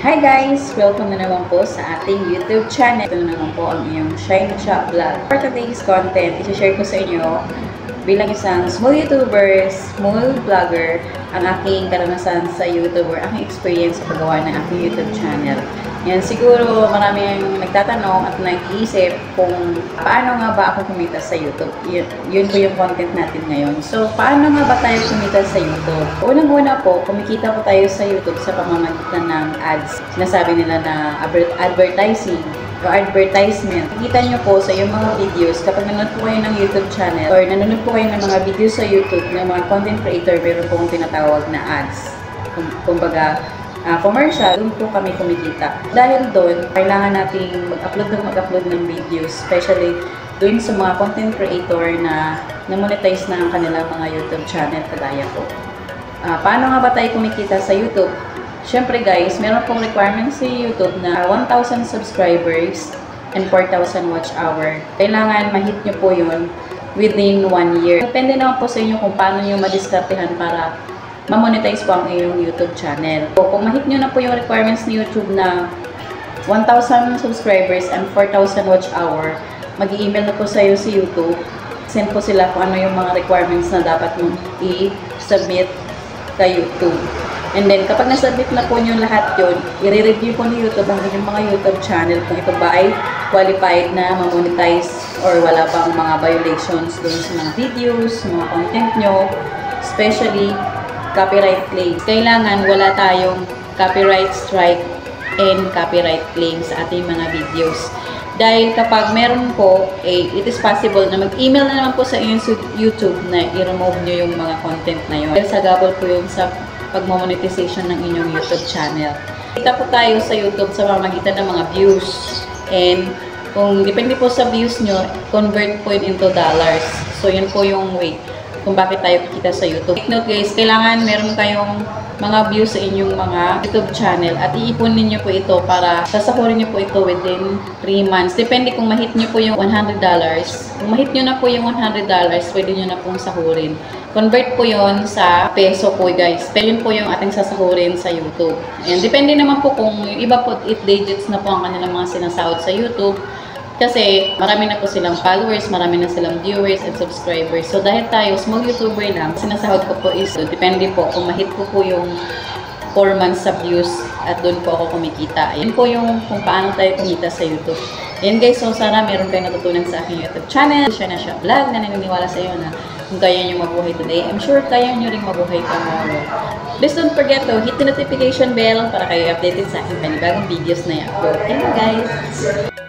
Hi guys! Welcome na naman po sa ating YouTube channel. Ito na naman po ang iyong Shine Shop Vlog. For today's content, i-share ko sa inyo bilang isang small YouTuber, small vlogger, ang aking karanasan sa YouTube or aking experience sa paggawa ng aking YouTube channel. Yan, siguro maraming nagtatanong at nag-iisip kung paano nga ba ako kumita sa YouTube. Yun po yung content natin ngayon. So, paano nga ba tayo kumita sa YouTube? Unang-una po, kumikita po tayo sa YouTube sa pamamagitan ng ads. Sinasabi nila na advertising o advertisement. Nakikita nyo po sa iyong mga videos, kapag nanonood po kayo ng YouTube channel or nanonood po kayo ng mga videos sa YouTube ng mga content creator, meron po kong tinatawag na ads. Kumbaga, commercial, doon po kami kumikita. Dahil doon, kailangan nating mag-upload ng videos, especially doon sa mga content creator na na-monetize na ang kanilang mga YouTube channel, kagaya po. Paano nga ba tayo kumikita sa YouTube? Siyempre guys, meron pong requirements sa YouTube na 1,000 subscribers and 4,000 watch hour. Kailangan ma-hit nyo po yun within 1 year. Depende naman po sa inyo kung paano nyo madiskartehan para ma-monetize po ang iyong YouTube channel. So, kung ma-hit nyo na po yung requirements ni YouTube na 1,000 subscribers and 4,000 watch hour, mag-i-email na po sa iyo si YouTube. Send po sila kung ano yung mga requirements na dapat mong i-submit kay YouTube. And then, kapag nasubmit na po nyo lahat yun, i-review po ni YouTube ang inyong mga YouTube channel kung ito ba ay qualified na ma-monetize or wala bang mga violations doon sa mga videos, mga content nyo, especially copyright claims. Kailangan wala tayong copyright strike and copyright claims sa ating mga videos. Dahil kapag meron po, it is possible na mag-email na naman po sa inyong YouTube na i-remove nyo yung mga content na yun. Dahil sagabal po yun sa pag-monetization ng inyong YouTube channel. Kita po tayo sa YouTube sa pamamagitan ng mga views. And kung depende po sa views nyo, convert po yun into dollars. So yun po yung way kung bakit tayo kikita sa YouTube. Take note guys, kailangan meron kayong mga views sa inyong mga YouTube channel at iipunin nyo po ito para sasahurin nyo po ito within 3 months. Depende kung ma-hit nyo po yung $100. Kung ma-hit nyo na po yung $100, pwede nyo na pong sahurin. Convert po yon sa peso po guys. Pero yun po yung ating sasahurin sa YouTube. And depende naman po kung yung iba po 8 digits na po ang kanilang mga sinasahod sa YouTube. Kasi marami na po silang followers, marami na silang viewers and subscribers. So dahil tayo, small YouTuber lang, sinasahod ko po is, depende po kung ma-hit ko po yung 4 months sa views at doon po ako kumikita. Yan po yung kung paano tayo kumita sa YouTube. Yan guys, so sana meron kayong natutunan sa aking YouTube channel. Shine Shop Vlog na naniniwala sa iyo na kung kaya nyo mabuhay today, I'm sure kaya nyo rin mabuhay tomorrow. Please don't forget to hit the notification bell para kayo updated sa aking panibagong videos na i-upload. Thank you guys!